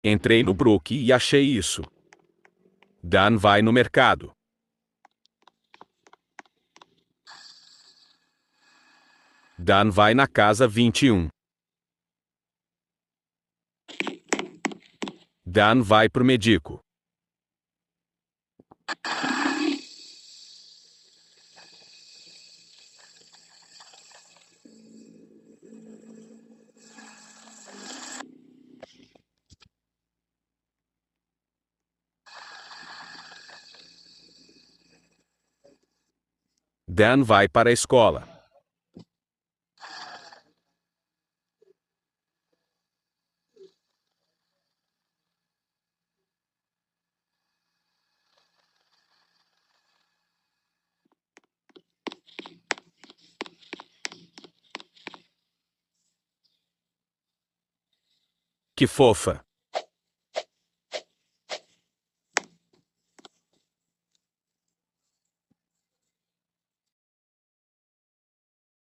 Entrei no Brook e achei isso. Dan vai no mercado. Dan vai na casa 21. Dan vai pro médico. Dan vai para a escola. Que fofa!